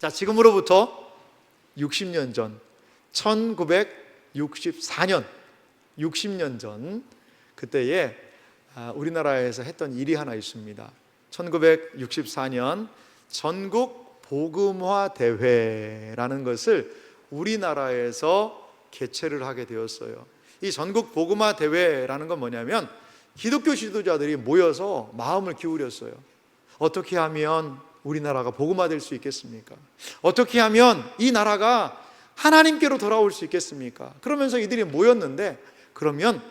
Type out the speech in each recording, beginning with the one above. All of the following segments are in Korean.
자, 지금으로부터 60년 전, 1964년, 60년 전 그때에 우리나라에서 했던 일이 하나 있습니다. 1964년 전국 복음화 대회라는 것을 우리나라에서 개최를 하게 되었어요. 이 전국 복음화 대회라는 건 뭐냐면 기독교 지도자들이 모여서 마음을 기울였어요. 어떻게 하면 우리나라가 복음화될 수 있겠습니까? 어떻게 하면 이 나라가 하나님께로 돌아올 수 있겠습니까? 그러면서 이들이 모였는데, 그러면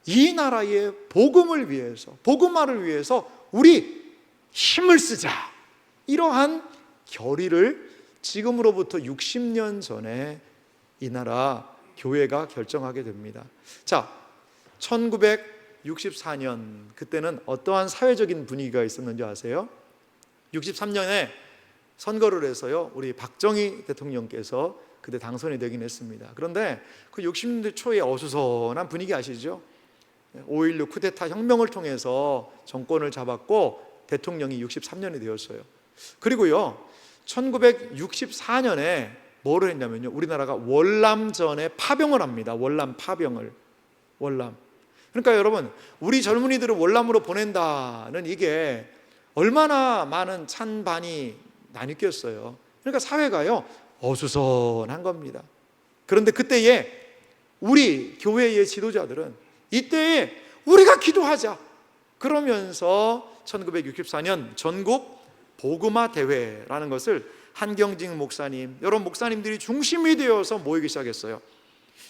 이 나라의 복음을 위해서, 복음화를 위해서 우리 힘을 쓰자, 이러한 결의를 지금으로부터 60년 전에 이 나라 교회가 결정하게 됩니다. 자, 1964년 그때는 어떠한 사회적인 분위기가 있었는지 아세요? 63년에 선거를 해서요, 우리 박정희 대통령께서 그때 당선이 되긴 했습니다. 그런데 그 60년대 초에 어수선한 분위기 아시죠? 5.16 쿠데타 혁명을 통해서 정권을 잡았고 대통령이 63년이 되었어요. 그리고요, 1964년에 뭐를 했냐면요, 우리나라가 월남전에 파병을 합니다. 월남 파병을. 월남. 그러니까 여러분, 우리 젊은이들을 월남으로 보낸다는 이게 얼마나 많은 찬반이 나뉘겠어요. 그러니까 사회가요, 어수선한 겁니다. 그런데 그때에 우리 교회의 지도자들은 이때에 우리가 기도하자, 그러면서 1964년 전국 복음화 대회라는 것을 한경직 목사님, 여러 목사님들이 중심이 되어서 모이기 시작했어요.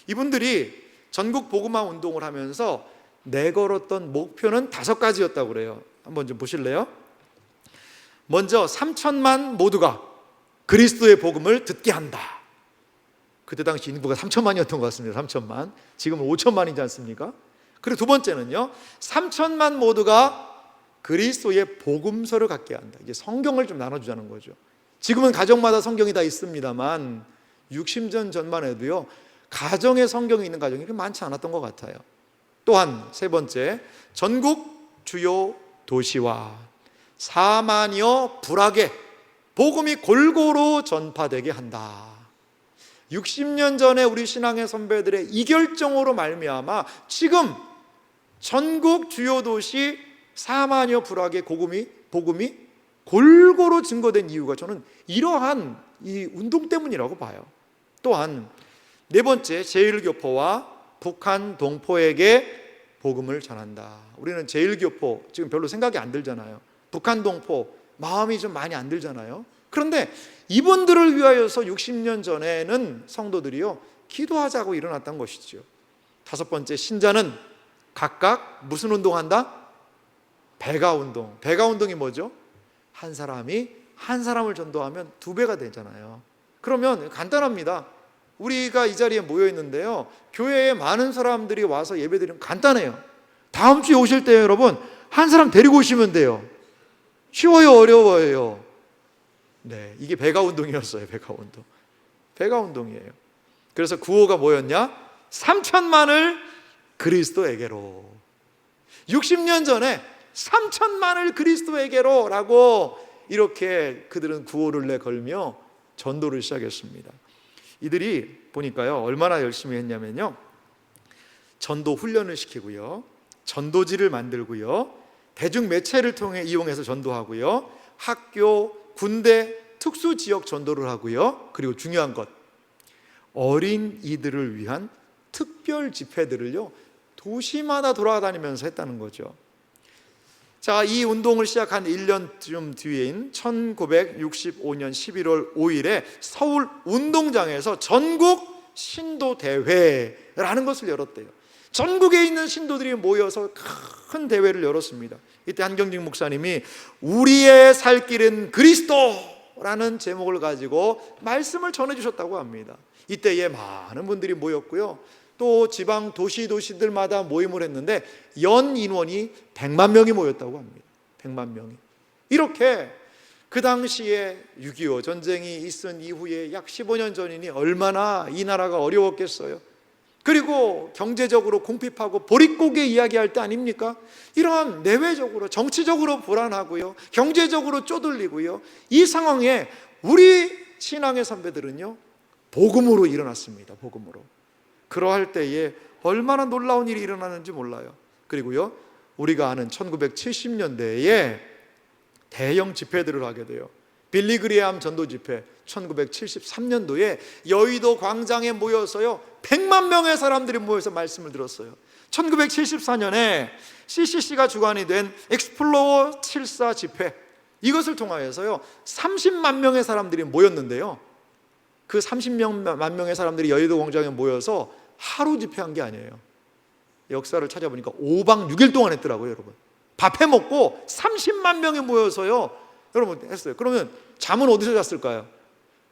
이분들이 전국 복음화 운동을 하면서 내걸었던 목표는 5가지였다고 그래요. 한번 좀 보실래요? 먼저 3천만 모두가 그리스도의 복음을 듣게 한다. 그때 당시 인구가 3천만이었던 것 같습니다. 3천만. 지금은 5천만이지 않습니까? 그리고 두 번째는요, 3천만 모두가 그리스도의 복음서를 갖게 한다. 이게 성경을 좀 나눠주자는 거죠. 지금은 가정마다 성경이 다 있습니다만 60년 전만 해도요, 가정에 성경이 있는 가정이 그렇게 많지 않았던 것 같아요. 또한 세 번째, 전국 주요 도시와 4만여 불악에 복음이 골고루 전파되게 한다. 60년 전에 우리 신앙의 선배들의 이 결정으로 말미암아 지금 전국 주요 도시 4만여 불악의 복음이 골고루 증거된 이유가 저는 이러한 이 운동 때문이라고 봐요. 또한 네 번째, 제1교포와 북한 동포에게 복음을 전한다. 우리는 제1교포 지금 별로 생각이 안 들잖아요. 북한 동포 마음이 좀 많이 안 들잖아요. 그런데 이분들을 위하여서 60년 전에는 성도들이요, 기도하자고 일어났던 것이죠. 다섯 번째, 신자는 각각 무슨 운동한다? 배가 운동. 배가 운동이 뭐죠? 한 사람이 한 사람을 전도하면 2배가 되잖아요. 그러면 간단합니다. 우리가 이 자리에 모여 있는데요, 교회에 많은 사람들이 와서 예배드리면 간단해요. 다음 주에 오실 때 여러분, 한 사람 데리고 오시면 돼요. 쉬워요, 어려워요? 네, 이게 배가 운동이었어요. 배가 운동. 배가 운동이에요. 그래서 구호가 뭐였냐? 3천만을 그리스도에게로. 60년 전에 3천만을 그리스도에게로 라고 이렇게 그들은 구호를 내걸며 전도를 시작했습니다. 이들이 보니까요, 얼마나 열심히 했냐면요, 전도 훈련을 시키고요, 전도지를 만들고요, 대중매체를 통해 이용해서 전도하고요, 학교, 군대, 특수지역 전도를 하고요, 그리고 중요한 것, 어린이들을 위한 특별 집회들을요, 도시마다 돌아다니면서 했다는 거죠. 자, 이 운동을 시작한 1년쯤 뒤인 1965년 11월 5일에 서울 운동장에서 전국 신도대회라는 것을 열었대요. 전국에 있는 신도들이 모여서 큰 대회를 열었습니다. 이때 한경직 목사님이 우리의 살 길은 그리스도라는 제목을 가지고 말씀을 전해주셨다고 합니다. 이때에 많은 분들이 모였고요, 또 지방 도시들마다 모임을 했는데 연 인원이 100만 명이 모였다고 합니다. 100만 명이. 이렇게 그 당시에 6.25 전쟁이 있은 이후에 약 15년 전이니 얼마나 이 나라가 어려웠겠어요. 그리고 경제적으로 궁핍하고 보릿고개 이야기할 때 아닙니까? 이러한 내외적으로 정치적으로 불안하고요, 경제적으로 쪼들리고요, 이 상황에 우리 신앙의 선배들은요, 복음으로 일어났습니다. 복음으로. 그러할 때에 얼마나 놀라운 일이 일어나는지 몰라요. 그리고요, 우리가 아는 1970년대에 대형 집회들을 하게 돼요. 빌리 그레이엄 전도 집회 1973년도에 여의도 광장에 모여서요, 100만 명의 사람들이 모여서 말씀을 들었어요. 1974년에 CCC가 주관이 된 엑스플로어 74 집회, 이것을 통하여서요 30만 명의 사람들이 모였는데요, 그 30만 명의 사람들이 여의도 광장에 모여서 하루 집회한 게 아니에요. 역사를 찾아보니까 5박 6일 동안 했더라고요. 여러분, 밥 해먹고 30만 명이 모여서요 여러분 했어요. 그러면 잠은 어디서 잤을까요?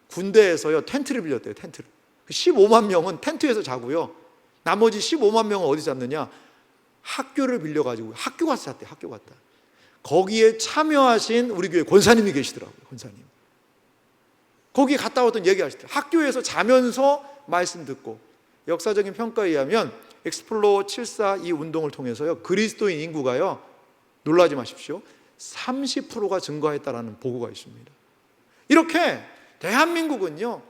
군대에서요 텐트를 빌렸대요. 텐트를. 15만 명은 텐트에서 자고요, 나머지 15만 명은 어디 잤느냐, 학교를 빌려가지고 학교 가서 잤대요. 학교 갔다. 거기에 참여하신 우리 교회 권사님이 계시더라고요. 권사님. 거기 갔다 왔던 얘기하시더라고요. 학교에서 자면서 말씀 듣고. 역사적인 평가에 의하면 엑스플로어 74 이 운동을 통해서요 그리스도인 인구가요, 놀라지 마십시오, 30%가 증가했다라는 보고가 있습니다. 이렇게 대한민국은요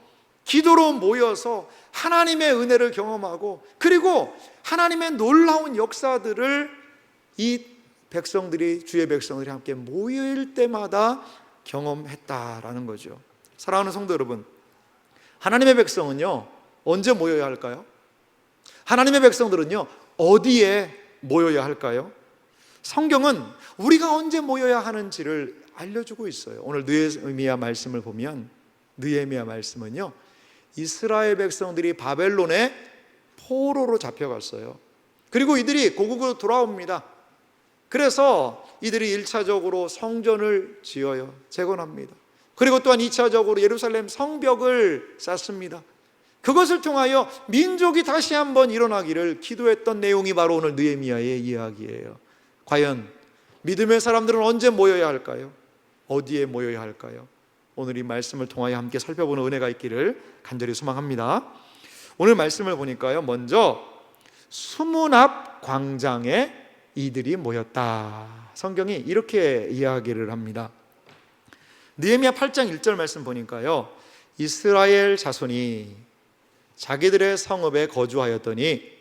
기도로 모여서 하나님의 은혜를 경험하고, 그리고 하나님의 놀라운 역사들을 이 백성들이, 주의 백성들이 함께 모일 때마다 경험했다라는 거죠. 사랑하는 성도 여러분, 하나님의 백성은요 언제 모여야 할까요? 하나님의 백성들은요 어디에 모여야 할까요? 성경은 우리가 언제 모여야 하는지를 알려주고 있어요. 오늘 느헤미야 말씀을 보면, 느헤미야 말씀은요 이스라엘 백성들이 바벨론에 포로로 잡혀갔어요. 그리고 이들이 고국으로 돌아옵니다. 그래서 이들이 1차적으로 성전을 지어요. 재건합니다. 그리고 또한 2차적으로 예루살렘 성벽을 쌓습니다. 그것을 통하여 민족이 다시 한번 일어나기를 기도했던 내용이 바로 오늘 느헤미야의 이야기예요. 과연 믿음의 사람들은 언제 모여야 할까요? 어디에 모여야 할까요? 오늘 이 말씀을 통하여 함께 살펴보는 은혜가 있기를 간절히 소망합니다. 오늘 말씀을 보니까요, 먼저 수문 앞 광장에 이들이 모였다. 성경이 이렇게 이야기를 합니다. 느헤미야 8장 1절 말씀 보니까요, 이스라엘 자손이 자기들의 성읍에 거주하였더니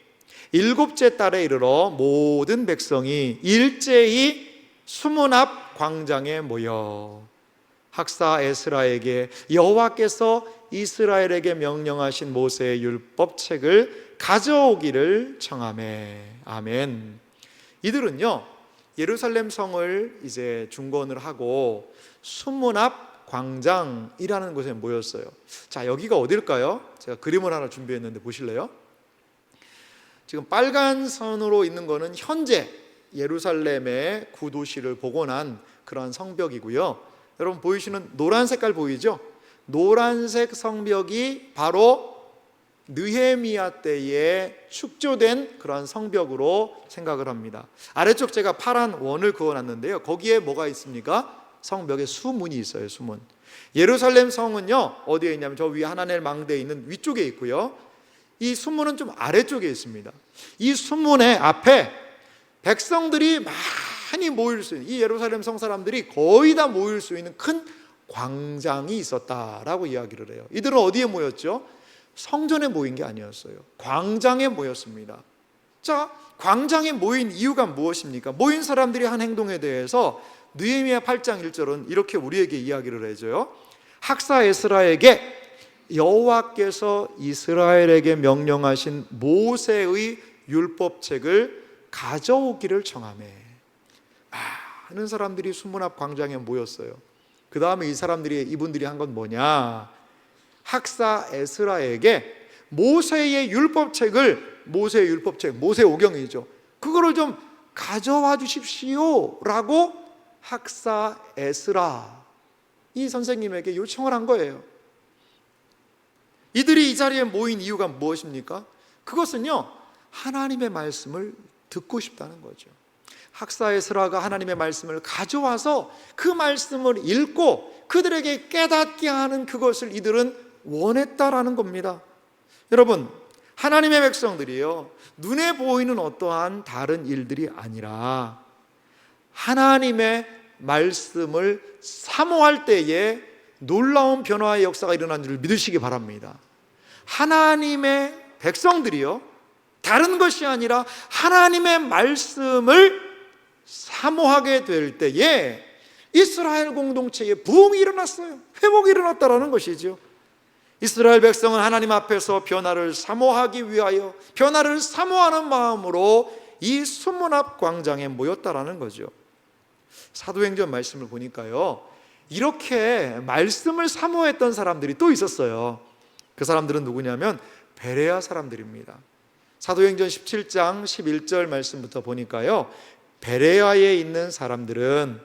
7째 달에 이르러 모든 백성이 일제히 수문 앞 광장에 모여 학사 에스라에게 여호와께서 이스라엘에게 명령하신 모세의 율법책을 가져오기를 청하매. 아멘. 이들은요 예루살렘 성을 이제 중건을 하고 수문 앞 광장이라는 곳에 모였어요. 자, 여기가 어딜까요? 제가 그림을 하나 준비했는데 보실래요? 지금 빨간 선으로 있는 거는 현재 예루살렘의 구도시를 복원한 그러한 성벽이고요, 여러분 보이시는 노란 색깔 보이죠? 노란색 성벽이 바로 느헤미야 때에 축조된 그러한 성벽으로 생각을 합니다. 아래쪽 제가 파란 원을 그어놨는데요, 거기에 뭐가 있습니까? 성벽에 수문이 있어요. 수문. 예루살렘 성은요 어디에 있냐면 저 위 하나넬 망대에 있는 위쪽에 있고요, 이 수문은 좀 아래쪽에 있습니다. 이 수문의 앞에 백성들이 많이 모일 수 있는, 이 예루살렘 성 사람들이 거의 다 모일 수 있는 큰 광장이 있었다라고 이야기를 해요. 이들은 어디에 모였죠? 성전에 모인 게 아니었어요. 광장에 모였습니다. 자, 광장에 모인 이유가 무엇입니까? 모인 사람들이 한 행동에 대해서 느헤미야 8장 1절은 이렇게 우리에게 이야기를 해줘요. 학사 에스라에게 여호와께서 이스라엘에게 명령하신 모세의 율법책을 가져오기를 청하매. 많은 사람들이 수문 앞 광장에 모였어요. 그 다음에 이분들이 한 건 뭐냐, 학사 에스라에게 모세의 율법책을, 모세의 율법책, 모세오경이죠, 그거를 좀 가져와 주십시오 라고 학사 에스라 이 선생님에게 요청을 한 거예요. 이들이 이 자리에 모인 이유가 무엇입니까? 그것은요 하나님의 말씀을 듣고 싶다는 거죠. 학사 에스라가 하나님의 말씀을 가져와서 그 말씀을 읽고 그들에게 깨닫게 하는 그것을 이들은 원했다라는 겁니다. 여러분, 하나님의 백성들이요 눈에 보이는 어떠한 다른 일들이 아니라 하나님의 말씀을 사모할 때에 놀라운 변화의 역사가 일어난 줄 믿으시기 바랍니다. 하나님의 백성들이요, 다른 것이 아니라 하나님의 말씀을 사모하게 될 때에 이스라엘 공동체에 부흥이 일어났어요. 회복이 일어났다라는 것이죠. 이스라엘 백성은 하나님 앞에서 변화를 사모하기 위하여 변화를 사모하는 마음으로 이 수문 앞 광장에 모였다라는 거죠. 사도행전 말씀을 보니까요, 이렇게 말씀을 사모했던 사람들이 또 있었어요. 그 사람들은 누구냐면 베레아 사람들입니다. 사도행전 17장 11절 말씀부터 보니까요, 베레아에 있는 사람들은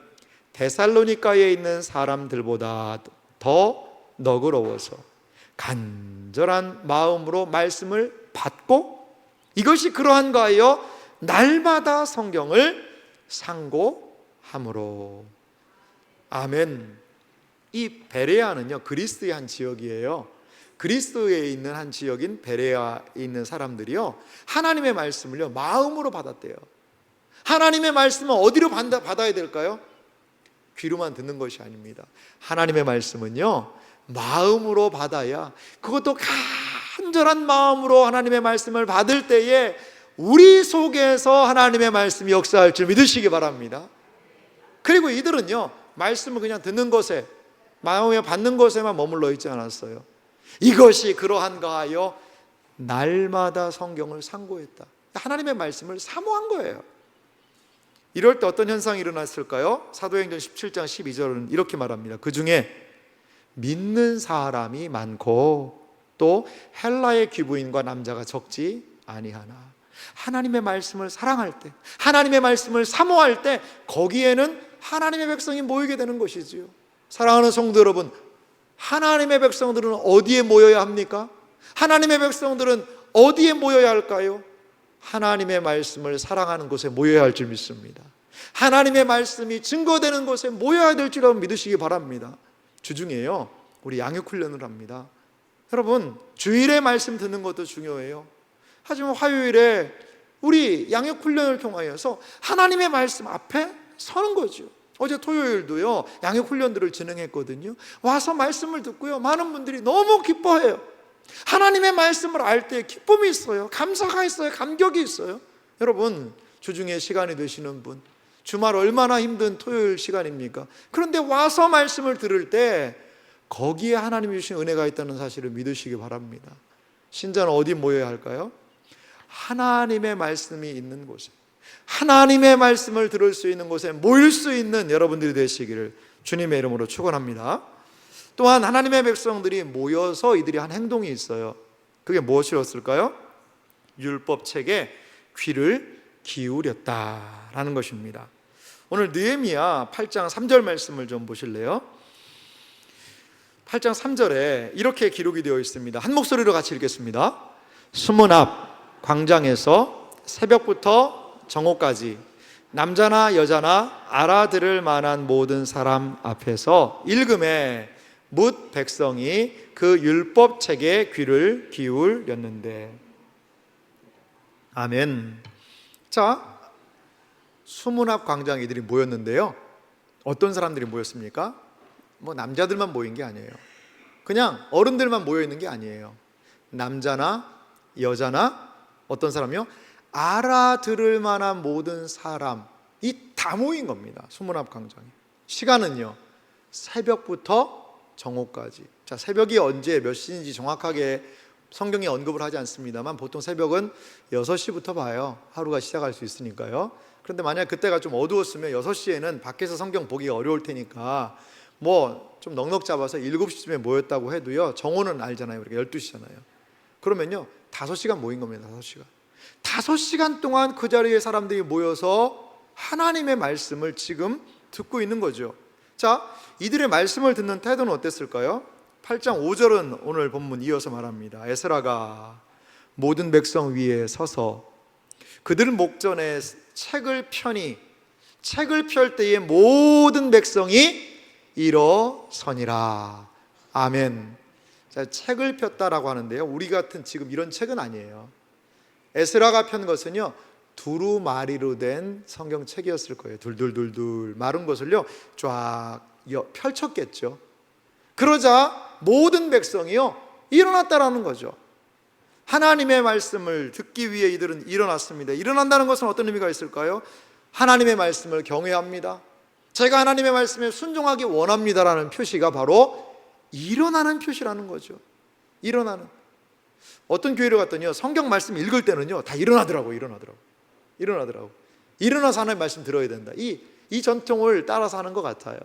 데살로니가에 있는 사람들보다 더 너그러워서 간절한 마음으로 말씀을 받고, 이것이 그러한가 하여 날마다 성경을 상고함으로. 아멘. 이 베레아는요, 그리스의 한 지역이에요. 그리스에 있는 한 지역인 베레아에 있는 사람들이요, 하나님의 말씀을요 마음으로 받았대요. 하나님의 말씀은 어디로 받아야 될까요? 귀로만 듣는 것이 아닙니다. 하나님의 말씀은요 마음으로 받아야, 그것도 간절한 마음으로 하나님의 말씀을 받을 때에 우리 속에서 하나님의 말씀이 역사할 줄 믿으시기 바랍니다. 그리고 이들은요 말씀을 그냥 듣는 것에, 마음에 받는 것에만 머물러 있지 않았어요. 이것이 그러한가 하여 날마다 성경을 상고했다. 하나님의 말씀을 사모한 거예요. 이럴 때 어떤 현상이 일어났을까요? 사도행전 17장 12절은 이렇게 말합니다. 그 중에 믿는 사람이 많고 또 헬라의 귀부인과 남자가 적지 아니하나. 하나님의 말씀을 사랑할 때, 하나님의 말씀을 사모할 때 거기에는 하나님의 백성이 모이게 되는 것이지요. 사랑하는 성도 여러분, 하나님의 백성들은 어디에 모여야 합니까? 하나님의 백성들은 어디에 모여야 할까요? 하나님의 말씀을 사랑하는 곳에 모여야 할 줄 믿습니다. 하나님의 말씀이 증거되는 곳에 모여야 될 줄 믿으시기 바랍니다. 주중에요 우리 양육훈련을 합니다. 여러분, 주일에 말씀 듣는 것도 중요해요. 하지만 화요일에 우리 양육훈련을 통하여서 하나님의 말씀 앞에 서는 거죠. 어제 토요일도요 양육훈련들을 진행했거든요. 와서 말씀을 듣고요 많은 분들이 너무 기뻐해요. 하나님의 말씀을 알 때 기쁨이 있어요. 감사가 있어요. 감격이 있어요. 여러분, 주중에 시간이 되시는 분, 주말 얼마나 힘든 토요일 시간입니까? 그런데 와서 말씀을 들을 때 거기에 하나님이 주신 은혜가 있다는 사실을 믿으시기 바랍니다. 신자는 어디 모여야 할까요? 하나님의 말씀이 있는 곳에, 하나님의 말씀을 들을 수 있는 곳에 모일 수 있는 여러분들이 되시기를 주님의 이름으로 축원합니다. 또한 하나님의 백성들이 모여서 이들이 한 행동이 있어요. 그게 무엇이었을까요? 율법책에 귀를 기울였다라는 것입니다. 오늘 느헤미야 8장 3절 말씀을 좀 보실래요? 8장 3절에 이렇게 기록이 되어 있습니다. 한 목소리로 같이 읽겠습니다. 수문 앞 광장에서 새벽부터 정오까지 남자나 여자나 알아들을 만한 모든 사람 앞에서 읽음에 뭇 백성이 그 율법책에 귀를 기울였는데. 아멘. 자, 수문 앞 광장에 이들이 모였는데요, 어떤 사람들이 모였습니까? 뭐 남자들만 모인 게 아니에요. 그냥 어른들만 모여 있는 게 아니에요. 남자나 여자나 어떤 사람이요? 알아들을 만한 모든 사람이 다 모인 겁니다. 수문 앞 광장에. 시간은요 새벽부터 정오까지. 자, 새벽이 언제 몇 시인지 정확하게 성경에 언급을 하지 않습니다만 보통 새벽은 6시부터 봐요. 하루가 시작할 수 있으니까요. 그런데 만약 그때가 좀 어두웠으면 6시에는 밖에서 성경 보기가 어려울 테니까 뭐 좀 넉넉 잡아서 7시쯤에 모였다고 해도요 정오는 알잖아요. 우리가 12시잖아요. 그러면요 5시간 모인 겁니다. 5시간. 5시간 동안 그 자리에 사람들이 모여서 하나님의 말씀을 지금 듣고 있는 거죠. 자, 이들의 말씀을 듣는 태도는 어땠을까요? 8장 5절은 오늘 본문 이어서 말합니다. 에스라가 모든 백성 위에 서서 그들 목전에 책을 펴니 책을 펼 때에 모든 백성이 일어서니라. 아멘. 자, 책을 폈다라고 하는데요, 우리 같은 지금 이런 책은 아니에요. 에스라가 편 것은요 두루마리로 된 성경책이었을 거예요. 둘둘둘둘 마른 것을요 쫙 펼쳤겠죠. 그러자 모든 백성이요 일어났다라는 거죠. 하나님의 말씀을 듣기 위해 이들은 일어났습니다. 일어난다는 것은 어떤 의미가 있을까요? 하나님의 말씀을 경외합니다. 제가 하나님의 말씀에 순종하기 원합니다라는 표시가 바로 일어나는 표시라는 거죠. 일어나는. 어떤 교회를 갔더니요 성경 말씀 읽을 때는요 다 일어나더라고요. 일어나서 하나님의 말씀 들어야 된다. 이 전통을 따라서 하는 것 같아요.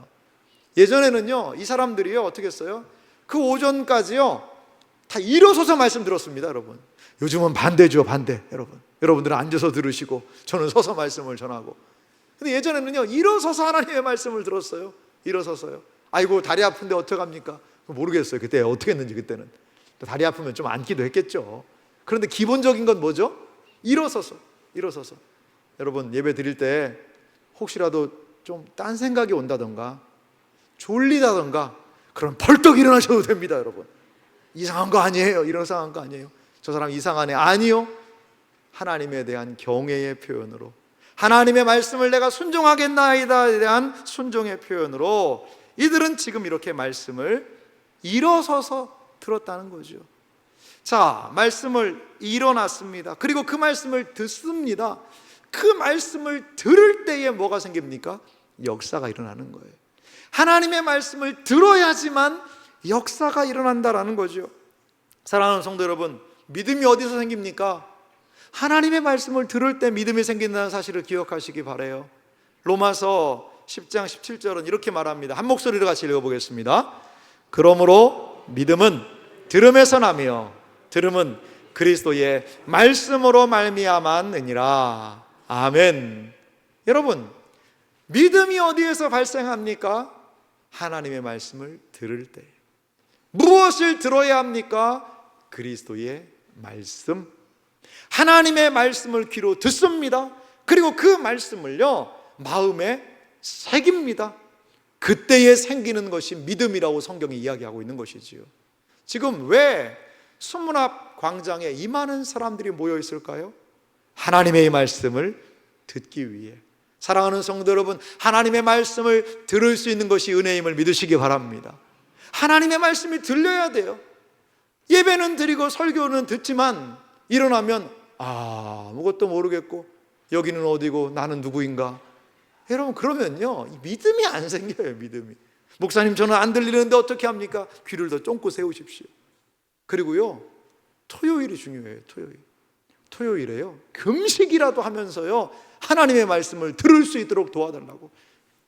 예전에는요 이 사람들이요 어떻게 했어요? 그 오전까지요 다 일어서서 말씀 들었습니다. 여러분, 요즘은 반대죠. 반대. 여러분들은 앉아서 들으시고 저는 서서 말씀을 전하고. 근데 예전에는요 일어서서 하나님의 말씀을 들었어요. 일어서서요. 아이고 다리 아픈데 어떡합니까? 모르겠어요. 그때 어떻게 했는지. 그때는 다리 아프면 좀 앉기도 했겠죠. 그런데 기본적인 건 뭐죠? 일어서서. 여러분, 예배 드릴 때 혹시라도 좀 딴 생각이 온다던가 졸리다던가 그럼 벌떡 일어나셔도 됩니다. 여러분, 이상한 거 아니에요. 이상한 거 아니에요. 저 사람 이상하네. 아니요. 하나님에 대한 경외의 표현으로, 하나님의 말씀을 내가 순종하겠나이다에 대한 순종의 표현으로 이들은 지금 이렇게 말씀을 일어서서 들었다는 거죠. 자, 말씀을 일어났습니다. 그리고 그 말씀을 듣습니다. 그 말씀을 들을 때에 뭐가 생깁니까? 역사가 일어나는 거예요. 하나님의 말씀을 들어야지만 역사가 일어난다라는 거죠. 사랑하는 성도 여러분, 믿음이 어디서 생깁니까? 하나님의 말씀을 들을 때 믿음이 생긴다는 사실을 기억하시기 바라요. 로마서 10장 17절은 이렇게 말합니다. 한 목소리로 같이 읽어보겠습니다. 그러므로 믿음은 들음에서 나며 들음은 그리스도의 말씀으로 말미암았느니라. 아멘. 여러분, 믿음이 어디에서 발생합니까? 하나님의 말씀을 들을 때. 무엇을 들어야 합니까? 그리스도의 말씀. 하나님의 말씀을 귀로 듣습니다. 그리고 그 말씀을요 마음에 새깁니다. 그때에 생기는 것이 믿음이라고 성경이 이야기하고 있는 것이지요. 지금 왜 수문앞 광장에 이 많은 사람들이 모여 있을까요? 하나님의 말씀을 듣기 위해. 사랑하는 성도 여러분, 하나님의 말씀을 들을 수 있는 것이 은혜임을 믿으시기 바랍니다. 하나님의 말씀이 들려야 돼요. 예배는 드리고 설교는 듣지만 일어나면 아무것도 모르겠고 여기는 어디고 나는 누구인가. 여러분, 그러면요 믿음이 안 생겨요. 믿음이. 목사님, 저는 안 들리는데 어떻게 합니까? 귀를 더 쫑긋 세우십시오. 그리고요 토요일이 중요해요. 토요일에요 금식이라도 하면서요 하나님의 말씀을 들을 수 있도록 도와달라고.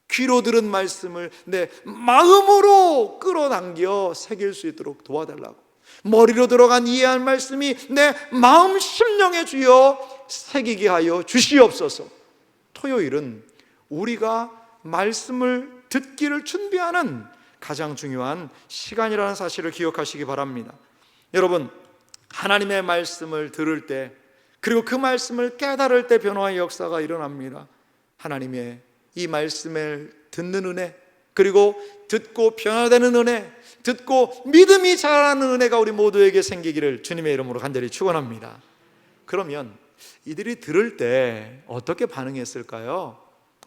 귀로 들은 말씀을 내 마음으로 끌어당겨 새길 수 있도록 도와달라고. 머리로 들어간 이해할 말씀이 내 마음 심령에 주여 새기게 하여 주시옵소서. 토요일은 우리가 말씀을 듣기를 준비하는 가장 중요한 시간이라는 사실을 기억하시기 바랍니다. 여러분, 하나님의 말씀을 들을 때, 그리고 그 말씀을 깨달을 때 변화의 역사가 일어납니다. 하나님의 이 말씀을 듣는 은혜, 그리고 듣고 변화되는 은혜, 듣고 믿음이 자라는 은혜가 우리 모두에게 생기기를 주님의 이름으로 간절히 축원합니다. 그러면 이들이 들을 때 어떻게 반응했을까요?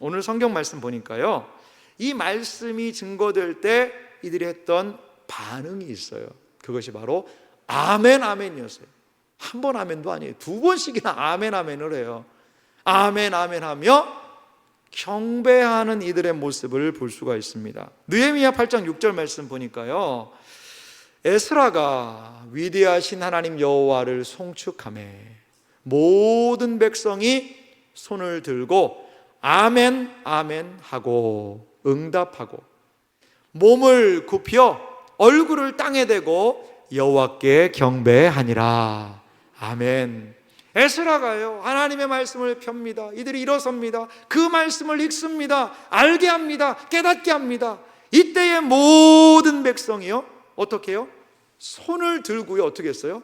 오늘 성경 말씀 보니까요 이 말씀이 증거될 때 이들이 했던 반응이 있어요. 그것이 바로 아멘, 아멘이었어요. 한 번 아멘도 아니에요. 두 번씩이나 아멘, 아멘을 해요. 아멘, 아멘 하며 경배하는 이들의 모습을 볼 수가 있습니다. 느헤미야 8장 6절 말씀 보니까요 에스라가 위대하신 하나님 여호와를 송축하매 모든 백성이 손을 들고 아멘, 아멘 하고 응답하고 몸을 굽혀 얼굴을 땅에 대고 여호와께 경배하니라. 아멘. 에스라가요 하나님의 말씀을 펴니다. 이들이 일어섭니다. 그 말씀을 읽습니다. 알게 합니다. 깨닫게 합니다. 이때의 모든 백성이요 어떻게 해요? 손을 들고요 어떻게 했어요?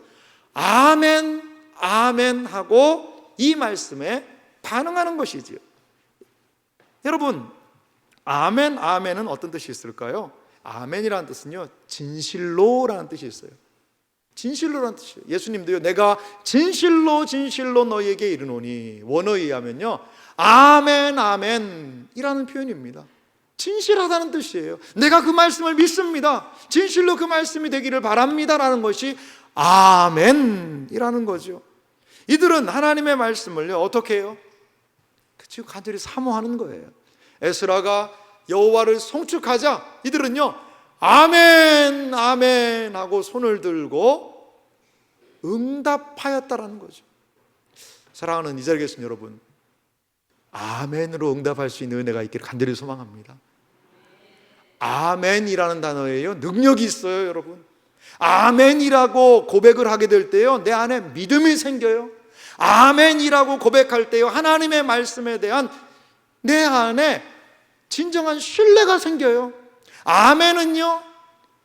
아멘, 아멘 하고 이 말씀에 반응하는 것이지요. 여러분, 아멘, 아멘은 어떤 뜻이 있을까요? 아멘이라는 뜻은요 진실로라는 뜻이 있어요. 진실로라는 뜻이에요. 예수님도요 내가 진실로 진실로 너희에게 이르노니, 원어에 의하면요 아멘, 아멘 이라는 표현입니다. 진실하다는 뜻이에요. 내가 그 말씀을 믿습니다. 진실로 그 말씀이 되기를 바랍니다라는 것이 아멘이라는 거죠. 이들은 하나님의 말씀을요 어떻게 해요? 지금 간절히 사모하는 거예요. 에스라가 여호와를 송축하자 이들은요 아멘 아멘 하고 손을 들고 응답하였다라는 거죠. 사랑하는 이 자리에 계신 여러분, 아멘으로 응답할 수 있는 은혜가 있기를 간절히 소망합니다. 아멘이라는 단어에요 능력이 있어요. 여러분, 아멘이라고 고백을 하게 될 때요 내 안에 믿음이 생겨요. 아멘이라고 고백할 때요 하나님의 말씀에 대한 내 안에 진정한 신뢰가 생겨요. 아멘은요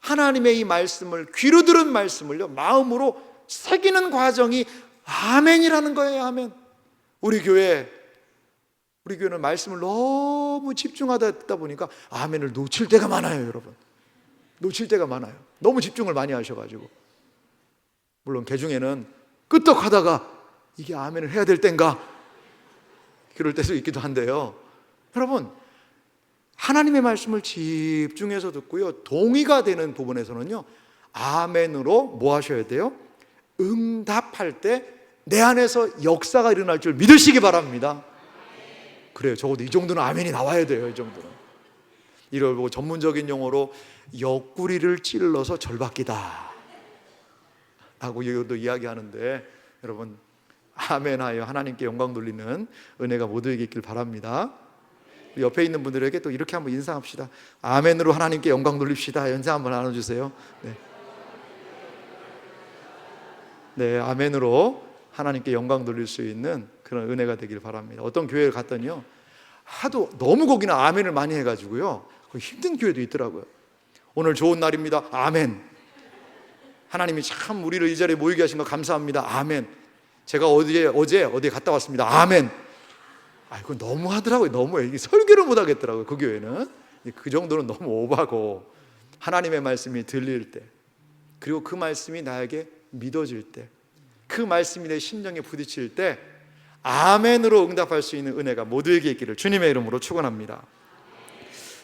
하나님의 이 말씀을, 귀로 들은 말씀을요 마음으로 새기는 과정이 아멘이라는 거예요. 아멘. 우리 교회는 말씀을 너무 집중하다 듣다 보니까 아멘을 놓칠 때가 많아요. 여러분, 놓칠 때가 많아요. 너무 집중을 많이 하셔가지고. 물론 개중에는 끄떡하다가 이게 아멘을 해야 될 땐가 그럴 때도 있기도 한데요. 여러분, 하나님의 말씀을 집중해서 듣고요 동의가 되는 부분에서는요 아멘으로 뭐 하셔야 돼요? 응답할 때 내 안에서 역사가 일어날 줄 믿으시기 바랍니다. 그래요. 적어도 이 정도는 아멘이 나와야 돼요. 이 정도는. 이걸 보고 전문적인 용어로 옆구리를 찔러서 절박기다 라고 이야기하는데, 여러분 아멘하여 하나님께 영광 돌리는 은혜가 모두에게 있길 바랍니다. 옆에 있는 분들에게 또 이렇게 한번 인사합시다. 아멘으로 하나님께 영광 돌립시다. 인사 한번 나눠주세요. 네, 아멘으로 하나님께 영광 돌릴 수 있는 그런 은혜가 되길 바랍니다. 어떤 교회를 갔더니요 하도 너무 거기는 아멘을 많이 해가지고요 힘든 교회도 있더라고요. 오늘 좋은 날입니다. 아멘. 하나님이 참 우리를 이 자리에 모이게 하신 거 감사합니다. 아멘. 제가 어제 어디에 갔다 왔습니다. 아멘. 이거 너무 하더라고요. 너무 이게 설교를 못 하겠더라고요. 그 교회는 그 정도는 너무 오바고, 하나님의 말씀이 들릴 때, 그리고 그 말씀이 나에게 믿어질 때, 그 말씀이 내 심령에 부딪힐 때 아멘으로 응답할 수 있는 은혜가 모두에게 있기를 주님의 이름으로 축원합니다.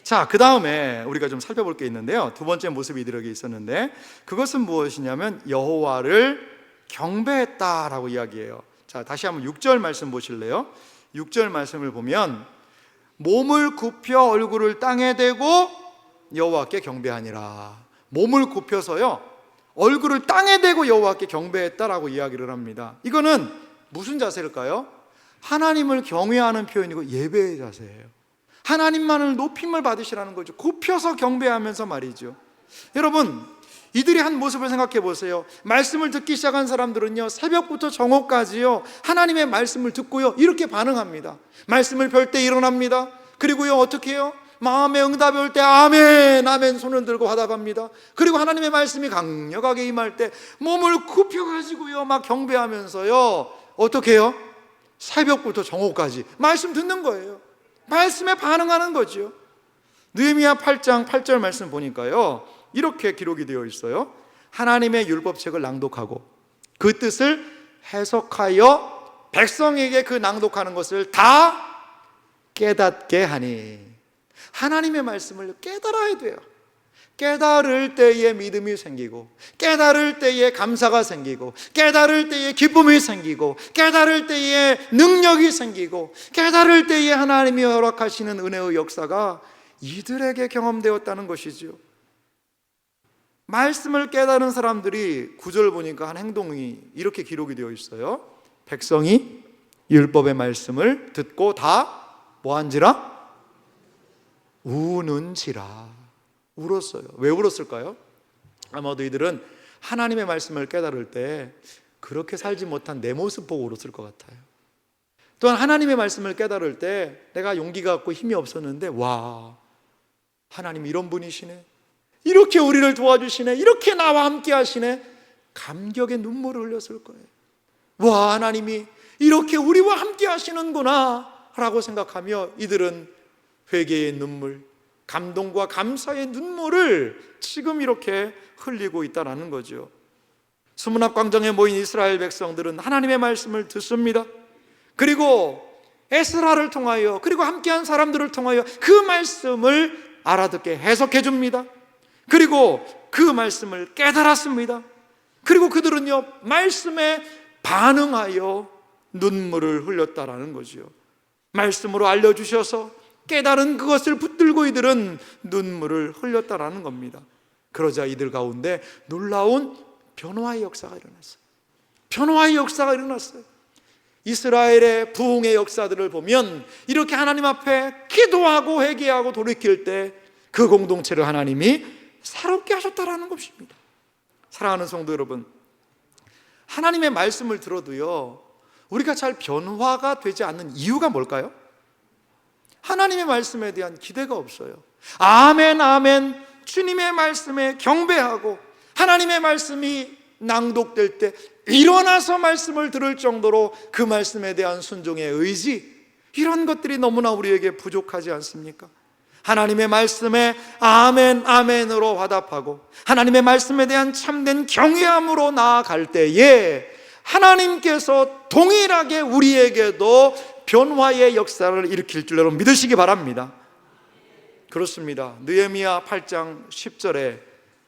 자, 그 다음에 우리가 좀 살펴볼 게 있는데요 두 번째 모습이 이들에게 있었는데, 그것은 무엇이냐면 여호와를 경배했다라고 이야기해요. 자, 다시 한번 6절 말씀 보실래요? 6절 말씀을 보면 몸을 굽혀 얼굴을 땅에 대고 여호와께 경배하니라. 몸을 굽혀서요 얼굴을 땅에 대고 여호와께 경배했다라고 이야기를 합니다. 이거는 무슨 자세일까요? 하나님을 경외하는 표현이고 예배의 자세예요. 하나님만을 높임을 받으시라는 거죠. 굽혀서 경배하면서 말이죠. 여러분, 이들이 한 모습을 생각해 보세요. 말씀을 듣기 시작한 사람들은요 새벽부터 정오까지요 하나님의 말씀을 듣고요 이렇게 반응합니다. 말씀을 별 때 일어납니다. 그리고요 어떻게 해요? 마음에 응답이 올 때 아멘 아멘 손을 들고 화답합니다. 그리고 하나님의 말씀이 강력하게 임할 때 몸을 굽혀가지고요 막 경배하면서요 어떻게 해요? 새벽부터 정오까지 말씀 듣는 거예요. 말씀에 반응하는 거죠. 느헤미야 8장 8절 말씀 보니까요 이렇게 기록이 되어 있어요. 하나님의 율법책을 낭독하고 그 뜻을 해석하여 백성에게 그 낭독하는 것을 다 깨닫게 하니. 하나님의 말씀을 깨달아야 돼요. 깨달을 때에 믿음이 생기고, 깨달을 때에 감사가 생기고, 깨달을 때에 기쁨이 생기고, 깨달을 때에 능력이 생기고, 깨달을 때에 하나님이 허락하시는 은혜의 역사가 이들에게 경험되었다는 것이죠. 말씀을 깨달은 사람들이 9절 보니까 한 행동이 이렇게 기록이 되어 있어요. 백성이 율법의 말씀을 듣고 다 뭐한지라? 우는지라. 울었어요. 왜 울었을까요? 아마도 이들은 하나님의 말씀을 깨달을 때 그렇게 살지 못한 내 모습 보고 울었을 것 같아요. 또한 하나님의 말씀을 깨달을 때 내가 용기가 없고 힘이 없었는데, 와, 하나님 이런 분이시네, 이렇게 우리를 도와주시네, 이렇게 나와 함께 하시네, 감격의 눈물을 흘렸을 거예요. 와, 하나님이 이렇게 우리와 함께 하시는구나 라고 생각하며 이들은 회개의 눈물, 감동과 감사의 눈물을 지금 이렇게 흘리고 있다는 거죠. 수문앞 광장에 모인 이스라엘 백성들은 하나님의 말씀을 듣습니다. 그리고 에스라를 통하여 그리고 함께한 사람들을 통하여 그 말씀을 알아듣게 해석해 줍니다. 그리고 그 말씀을 깨달았습니다. 그리고 그들은요 말씀에 반응하여 눈물을 흘렸다라는 거지요. 말씀으로 알려주셔서 깨달은 그것을 붙들고 이들은 눈물을 흘렸다라는 겁니다. 그러자 이들 가운데 놀라운 변화의 역사가 일어났어요. 변화의 역사가 일어났어요. 이스라엘의 부흥의 역사들을 보면 이렇게 하나님 앞에 기도하고 회개하고 돌이킬 때 그 공동체를 하나님이 새롭게 하셨다라는 것입니다. 사랑하는 성도 여러분, 하나님의 말씀을 들어도요 우리가 잘 변화가 되지 않는 이유가 뭘까요? 하나님의 말씀에 대한 기대가 없어요. 아멘 아멘 주님의 말씀에 경배하고 하나님의 말씀이 낭독될 때 일어나서 말씀을 들을 정도로 그 말씀에 대한 순종의 의지, 이런 것들이 너무나 우리에게 부족하지 않습니까? 하나님의 말씀에 아멘 아멘으로 화답하고 하나님의 말씀에 대한 참된 경외함으로 나아갈 때에 하나님께서 동일하게 우리에게도 변화의 역사를 일으킬 줄 여러분 믿으시기 바랍니다. 그렇습니다. 느헤미야 8장 10절에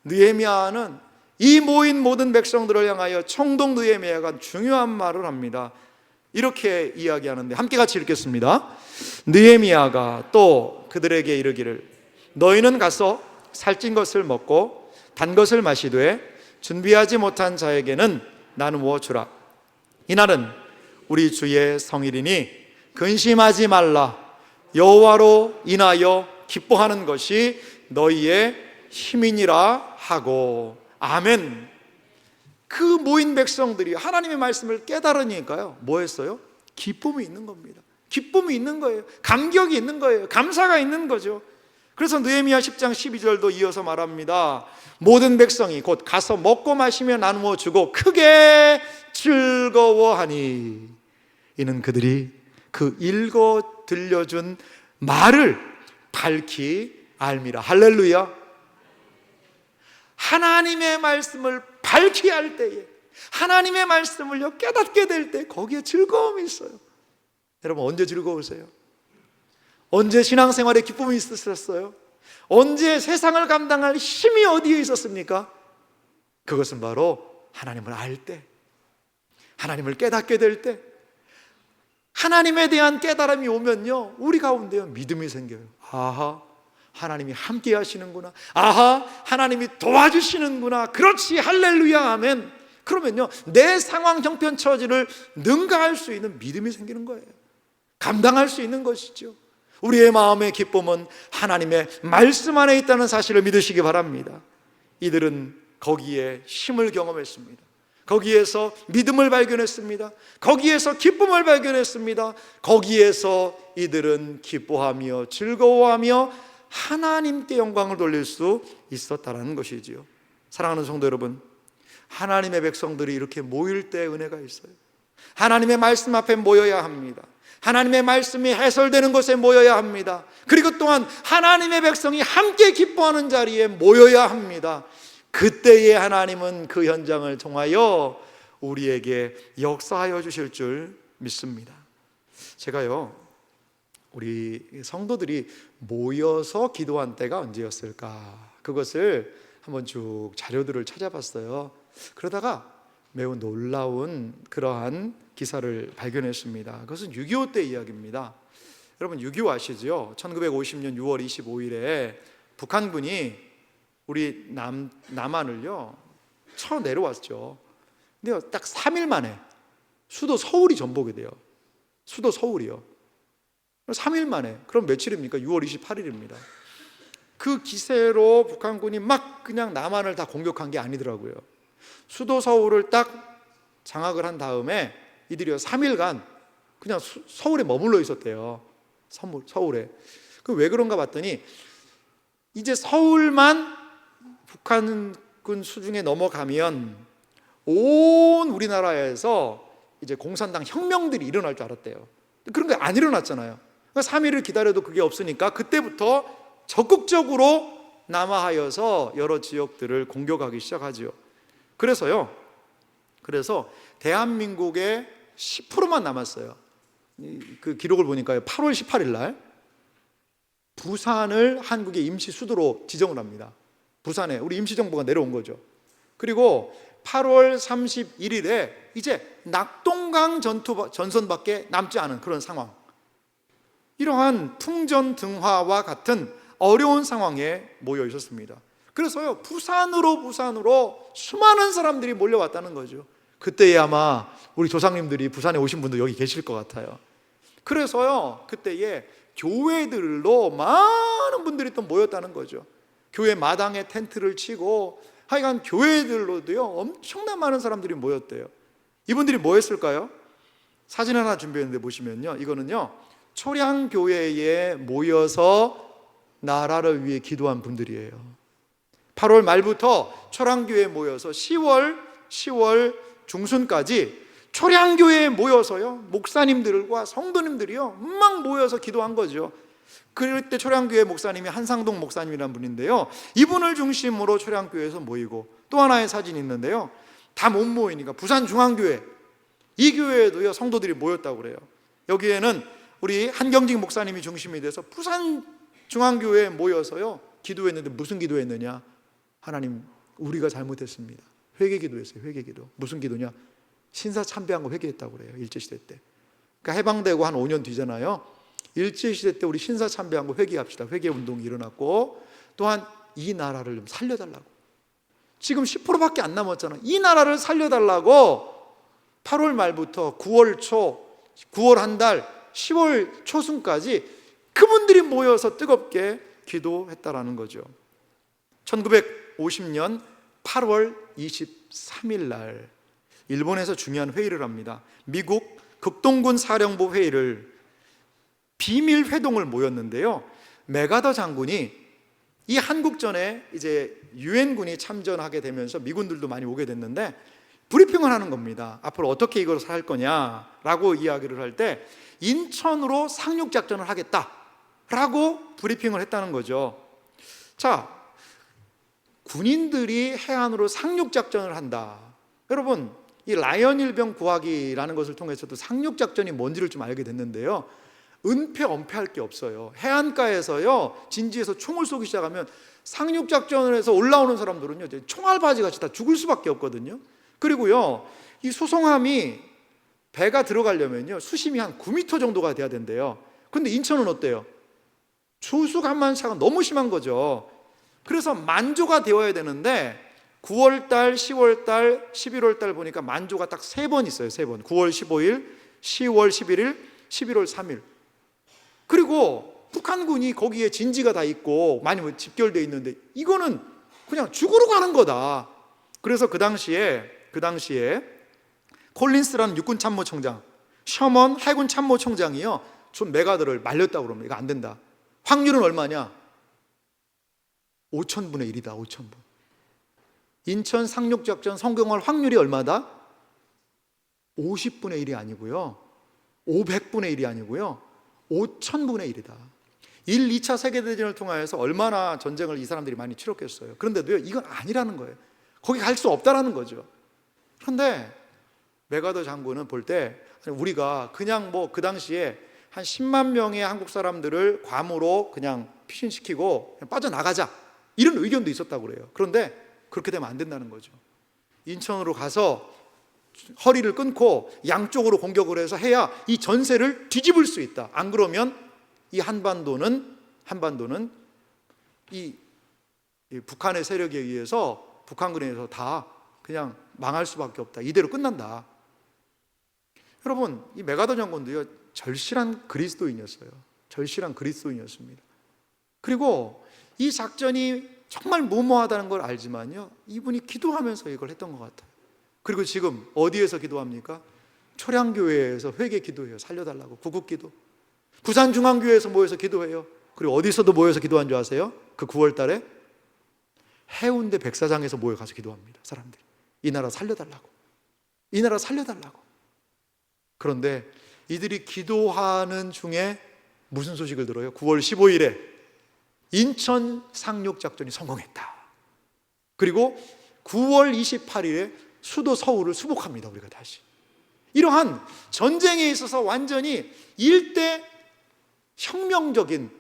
느헤미야는 이 모인 모든 백성들을 향하여 총독 느헤미야가 중요한 말을 합니다. 이렇게 이야기하는데 함께 같이 읽겠습니다. 느헤미야가 또 그들에게 이르기를 너희는 가서 살찐 것을 먹고 단 것을 마시되 준비하지 못한 자에게는 나누어 주라. 이날은 우리 주의 성일이니 근심하지 말라. 여호와로 인하여 기뻐하는 것이 너희의 힘이니라 하고. 아멘. 그 모인 백성들이 하나님의 말씀을 깨달으니까요 뭐 했어요? 기쁨이 있는 겁니다. 기쁨이 있는 거예요. 감격이 있는 거예요. 감사가 있는 거죠. 그래서 느헤미야 10장 12절도 이어서 말합니다. 모든 백성이 곧 가서 먹고 마시며 나누어 주고 크게 즐거워하니 이는 그들이 그 읽어 들려준 말을 밝히 알미라. 할렐루야. 하나님의 말씀을 밝히 알 때에, 하나님의 말씀을 깨닫게 될 때 거기에 즐거움이 있어요. 여러분 언제 즐거우세요? 언제 신앙생활에 기쁨이 있으셨어요? 언제 세상을 감당할 힘이 어디에 있었습니까? 그것은 바로 하나님을 알 때, 하나님을 깨닫게 될 때, 하나님에 대한 깨달음이 오면요 우리 가운데요 믿음이 생겨요. 아하, 하나님이 함께 하시는구나. 아하, 하나님이 도와주시는구나. 그렇지, 할렐루야, 아멘. 그러면요 내 상황 형편 처지를 능가할 수 있는 믿음이 생기는 거예요. 감당할 수 있는 것이죠. 우리의 마음의 기쁨은 하나님의 말씀 안에 있다는 사실을 믿으시기 바랍니다. 이들은 거기에 힘을 경험했습니다. 거기에서 믿음을 발견했습니다. 거기에서 기쁨을 발견했습니다. 거기에서 이들은 기뻐하며 즐거워하며 하나님께 영광을 돌릴 수 있었다는 것이지요. 사랑하는 성도 여러분, 하나님의 백성들이 이렇게 모일 때 은혜가 있어요. 하나님의 말씀 앞에 모여야 합니다. 하나님의 말씀이 해설되는 곳에 모여야 합니다. 그리고 또한 하나님의 백성이 함께 기뻐하는 자리에 모여야 합니다. 그때에 하나님은 그 현장을 통하여 우리에게 역사하여 주실 줄 믿습니다. 제가요 우리 성도들이 모여서 기도한 때가 언제였을까, 그것을 한번 쭉 자료들을 찾아봤어요. 그러다가 매우 놀라운 그러한 기사를 발견했습니다. 그것은 6.25 때 이야기입니다. 여러분 6.25 아시죠? 1950년 6월 25일에 북한군이 우리 남한을요 쳐 내려왔죠. 근데 딱 3일 만에 수도 서울이 전복이 돼요. 수도 서울이요. 3일 만에. 그럼 며칠입니까? 6월 28일입니다. 그 기세로 북한군이 막 그냥 남한을 다 공격한 게 아니더라고요. 수도 서울을 딱 장악을 한 다음에 이들이 3일간 그냥 서울에 머물러 있었대요. 서울에. 그 왜 그런가 봤더니 이제 서울만 북한군 수중에 넘어가면 온 우리나라에서 이제 공산당 혁명들이 일어날 줄 알았대요. 그런 게 안 일어났잖아요. 3일을 기다려도 그게 없으니까 그때부터 적극적으로 남하하여서 여러 지역들을 공격하기 시작하죠. 그래서 대한민국의 10%만 남았어요. 그 기록을 보니까요, 8월 18일 날 부산을 한국의 임시 수도로 지정을 합니다. 부산에 우리 임시정부가 내려온 거죠. 그리고 8월 31일에 이제 낙동강 전선밖에 남지 않은 그런 상황, 이러한 풍전등화와 같은 어려운 상황에 모여 있었습니다. 그래서요, 부산으로 수많은 사람들이 몰려왔다는 거죠. 그때에 아마 우리 조상님들이 부산에 오신 분도 여기 계실 것 같아요. 그래서요, 그때에 교회들로 많은 분들이 또 모였다는 거죠. 교회 마당에 텐트를 치고 하여간 교회들로도요 엄청난 많은 사람들이 모였대요. 이분들이 뭐 했을까요? 사진 하나 준비했는데 보시면요, 이거는요 초량교회에 모여서 나라를 위해 기도한 분들이에요. 8월 말부터 초량교회에 모여서 10월 중순까지 초량교회에 모여서요 목사님들과 성도님들이요 막 모여서 기도한 거죠. 그럴 때 초량교회 목사님이 한상동 목사님이라는 분인데요, 이분을 중심으로 초량교회에서 모이고, 또 하나의 사진이 있는데요, 다 못 모이니까 부산중앙교회, 이 교회에도요 성도들이 모였다고 그래요. 여기에는 우리 한경직 목사님이 중심이 돼서 부산중앙교회에 모여서요 기도했는데, 무슨 기도했느냐? 하나님, 우리가 잘못했습니다. 회개기도했어요. 회개기도. 무슨 기도냐? 신사참배한 거 회개했다고 그래요. 일제시대 때. 그러니까 해방되고 한 5년 뒤잖아요. 일제시대 때 우리 신사참배한 거 회개합시다. 회개운동이 일어났고, 또한 이 나라를 좀 살려달라고. 지금 10%밖에 안 남았잖아. 이 나라를 살려달라고 8월 말부터 9월 초, 9월 한 달, 10월 초순까지 그분들이 모여서 뜨겁게 기도했다라는 거죠. 1950년 8월 23일 날 일본에서 중요한 회의를 합니다. 미국 극동군 사령부 회의를, 비밀 회동을 모였는데요, 메가더 장군이 이 한국전에 이제 유엔군이 참전하게 되면서 미군들도 많이 오게 됐는데 브리핑을 하는 겁니다. 앞으로 어떻게 이걸 할 거냐라고 이야기를 할 때 인천으로 상륙작전을 하겠다라고 브리핑을 했다는 거죠. 자, 군인들이 해안으로 상륙작전을 한다. 여러분, 이 라이언 일병 구하기라는 것을 통해서도 상륙작전이 뭔지를 좀 알게 됐는데요, 은폐 엄폐할 게 없어요. 해안가에서요 진지에서 총을 쏘기 시작하면 상륙작전을 해서 올라오는 사람들은요 총알바지 같이 다 죽을 수밖에 없거든요. 그리고요 이 수송함이, 배가 들어가려면요 수심이 한 9m 정도가 돼야 된대요. 근데 인천은 어때요? 추수감만차가 너무 심한 거죠. 그래서 만조가 되어야 되는데 9월달, 10월달, 11월달 보니까 만조가 딱 3번 있어요. 3번. 9월 15일, 10월 11일, 11월 3일. 그리고 북한군이 거기에 진지가 다 있고 많이 집결되어 있는데 이거는 그냥 죽으러 가는 거다. 그래서 그 당시에 콜린스라는 육군 참모총장, 셔먼 해군 참모총장이요 존 메가더를 말렸다고 그럽니다. 이거 안 된다. 확률은 얼마냐? 5,000분의 1이다. 5,000분. 인천 상륙작전 성공할 확률이 얼마다? 50분의 1이 아니고요, 500분의 1이 아니고요, 5,000분의 1이다. 1, 2차 세계대전을 통하여서 얼마나 전쟁을 이 사람들이 많이 치렀겠어요. 그런데도요 이건 아니라는 거예요. 거기 갈 수 없다라는 거죠. 그런데 메가더 장군은 볼 때 우리가 그냥 뭐 그 당시에 한 10만 명의 한국 사람들을 괌으로 그냥 피신시키고 그냥 빠져나가자, 이런 의견도 있었다고 그래요. 그런데 그렇게 되면 안 된다는 거죠. 인천으로 가서 허리를 끊고 양쪽으로 공격을 해서 해야 이 전세를 뒤집을 수 있다. 안 그러면 이 한반도는 이 북한의 세력에 의해서, 북한군에 의해서 다 그냥 망할 수밖에 없다. 이대로 끝난다. 여러분, 이 메가더 장군도요 절실한 그리스도인이었어요. 절실한 그리스도인이었습니다. 그리고 이 작전이 정말 무모하다는 걸 알지만요 이분이 기도하면서 이걸 했던 것 같아요. 그리고 지금 어디에서 기도합니까? 초량교회에서 회개 기도해요. 살려달라고. 구국기도. 부산중앙교회에서 모여서 기도해요. 그리고 어디서도 모여서 기도한 줄 아세요? 그 9월 달에 해운대 백사장에서 모여가서 기도합니다. 사람들이 이 나라 살려달라고, 이 나라 살려달라고. 그런데 이들이 기도하는 중에 무슨 소식을 들어요? 9월 15일에 인천 상륙작전이 성공했다. 그리고 9월 28일에 수도 서울을 수복합니다. 우리가 다시. 이러한 전쟁에 있어서 완전히 일대 혁명적인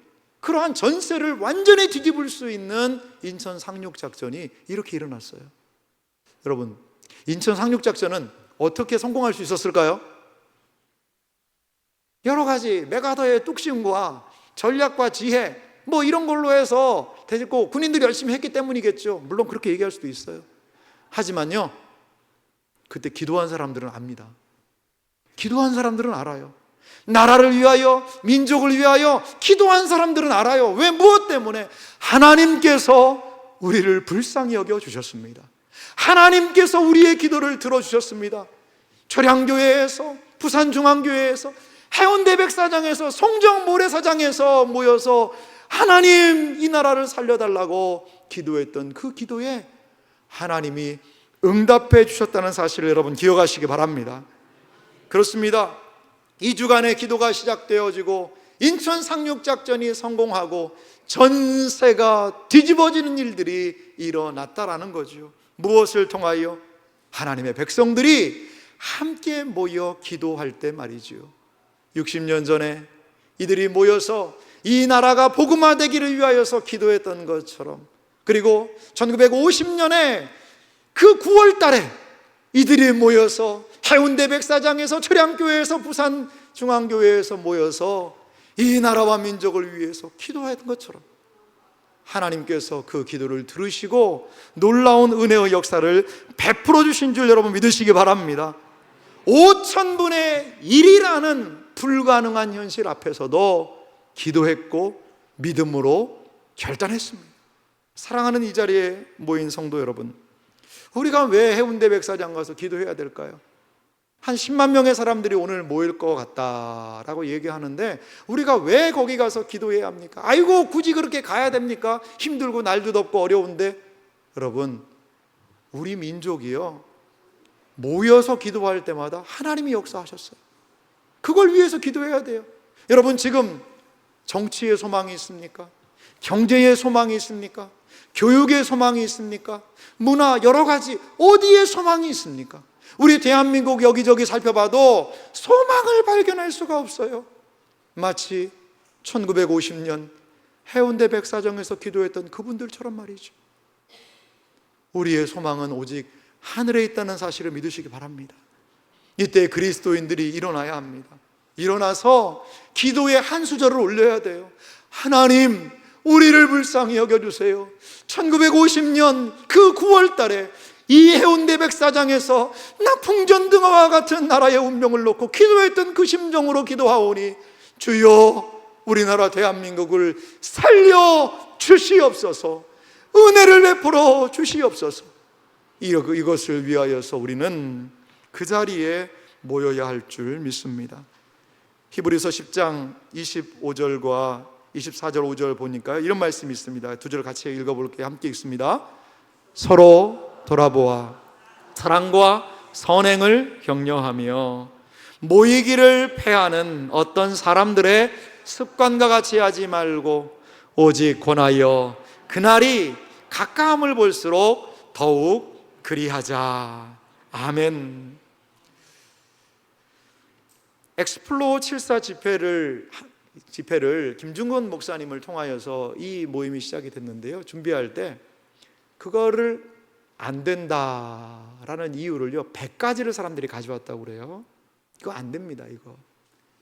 그러한 전세를 완전히 뒤집을 수 있는 인천 상륙작전이 이렇게 일어났어요. 여러분, 인천 상륙작전은 어떻게 성공할 수 있었을까요? 여러 가지 메가더의 뚝심과 전략과 지혜 이런 걸로 해서 되고 군인들이 열심히 했기 때문이겠죠. 물론 그렇게 얘기할 수도 있어요. 하지만요, 그때 기도한 사람들은 압니다. 기도한 사람들은 알아요. 나라를 위하여, 민족을 위하여 기도한 사람들은 알아요. 왜? 무엇 때문에? 하나님께서 우리를 불쌍히 여겨 주셨습니다. 하나님께서 우리의 기도를 들어주셨습니다. 철양교회에서, 부산중앙교회에서, 해운대 백사장에서, 송정 모래사장에서 모여서 하나님 이 나라를 살려달라고 기도했던 그 기도에 하나님이 응답해 주셨다는 사실을 여러분 기억하시기 바랍니다. 그렇습니다. 2주간의 기도가 시작되어지고 인천 상륙작전이 성공하고 전세가 뒤집어지는 일들이 일어났다라는 거죠. 무엇을 통하여? 하나님의 백성들이 함께 모여 기도할 때 말이죠. 60년 전에 이들이 모여서 이 나라가 복음화되기를 위하여서 기도했던 것처럼, 그리고 1950년에 그 9월 달에 이들이 모여서 해운대 백사장에서, 철양교회에서, 부산중앙교회에서 모여서 이 나라와 민족을 위해서 기도했던 것처럼 하나님께서 그 기도를 들으시고 놀라운 은혜의 역사를 베풀어 주신 줄 여러분 믿으시기 바랍니다. 5,000분의 1이라는 불가능한 현실 앞에서도 기도했고 믿음으로 결단했습니다. 사랑하는 이 자리에 모인 성도 여러분, 우리가 왜 해운대 백사장 가서 기도해야 될까요? 한 10만 명의 사람들이 오늘 모일 것 같다라고 얘기하는데 우리가 왜 거기 가서 기도해야 합니까? 아이고 굳이 그렇게 가야 됩니까? 힘들고 날도 덥고 어려운데. 여러분, 우리 민족이요, 모여서 기도할 때마다 하나님이 역사하셨어요. 그걸 위해서 기도해야 돼요. 여러분, 지금 정치의 소망이 있습니까? 경제의 소망이 있습니까? 교육의 소망이 있습니까? 문화 여러 가지 어디에 소망이 있습니까? 우리 대한민국 여기저기 살펴봐도 소망을 발견할 수가 없어요. 마치 1950년 해운대 백사장에서 기도했던 그분들처럼 말이죠. 우리의 소망은 오직 하늘에 있다는 사실을 믿으시기 바랍니다. 이때 그리스도인들이 일어나야 합니다. 일어나서 기도의 한 수절을 올려야 돼요. 하나님, 우리를 불쌍히 여겨주세요. 1950년 그 9월 달에 이 해운대 백사장에서 나 풍전등화와 같은 나라의 운명을 놓고 기도했던 그 심정으로 기도하오니 주여, 우리나라 대한민국을 살려 주시옵소서, 은혜를 베풀어 주시옵소서. 이것을 위하여서 우리는 그 자리에 모여야 할 줄 믿습니다. 히브리서 10장 25절과 24절 5절 보니까 이런 말씀이 있습니다. 두 절 같이 읽어볼게요. 함께 읽습니다. 서로 돌아보아 사랑과 선행을 격려하며 모이기를 패하는 어떤 사람들의 습관과 같이 하지 말고 오직 권하여 그날이 가까움을 볼수록 더욱 그리하자. 아멘. 엑스플로어 74 집회를 김중건 목사님을 통하여서 이 모임이 시작이 됐는데요, 준비할 때 그거를 안 된다라는 이유를요 100가지를 사람들이 가져왔다고 그래요. 이거 안 됩니다.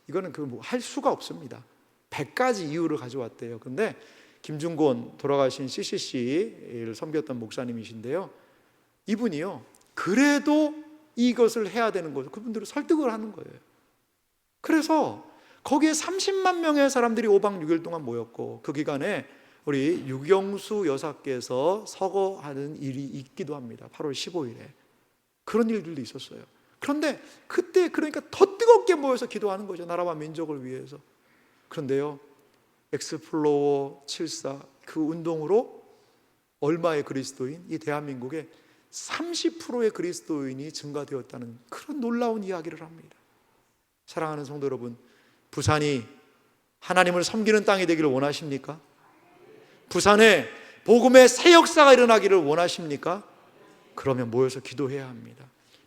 이거는 할 수가 없습니다. 100가지 이유를 가져왔대요. 근데 김중곤 돌아가신 CCC를 섬겼던 목사님이신데요, 이분이요 그래도 이것을 해야 되는 거죠. 그분들을 설득을 하는 거예요. 그래서 거기에 30만 명의 사람들이 5박 6일 동안 모였고, 그 기간에 우리 유경수 여사께서 서거하는 일이 있기도 합니다. 8월 15일에 그런 일들도 있었어요. 그런데 그때 그러니까 더 뜨겁게 모여서 기도하는 거죠. 나라와 민족을 위해서. 그런데요, 엑스플로어 74 그 운동으로 얼마의 그리스도인, 이 대한민국에 30%의 그리스도인이 증가되었다는 그런 놀라운 이야기를 합니다. 사랑하는 성도 여러분, 부산이 하나님을 섬기는 땅이 되기를 원하십니까? 부산에 복음의 새 역사가 일어나기를 원하십니까? 그러면 모여서 기도해야 합니다.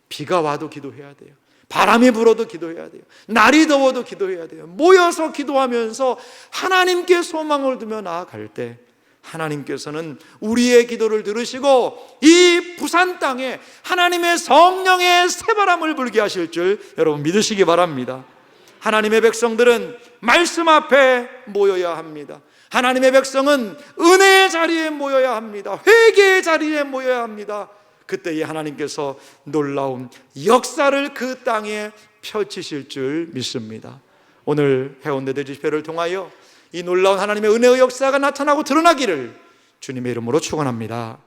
비가 와도 기도해야 돼요. 바람이 불어도 기도해야 돼요. 날이 더워도 기도해야 돼요. 모여서 기도하면서 하나님께 소망을 두며 나아갈 때 하나님께서는 우리의 기도를 들으시고 이 부산 땅에 하나님의 성령의 새바람을 불게 하실 줄 여러분 믿으시기 바랍니다. 하나님의 백성들은 말씀 앞에 모여야 합니다. 하나님의 백성은 은혜의 자리에 모여야 합니다. 회개의 자리에 모여야 합니다. 그때에 하나님께서 놀라운 역사를 그 땅에 펼치실 줄 믿습니다. 오늘 해운대 집회를 통하여 이 놀라운 하나님의 은혜의 역사가 나타나고 드러나기를 주님의 이름으로 축원합니다.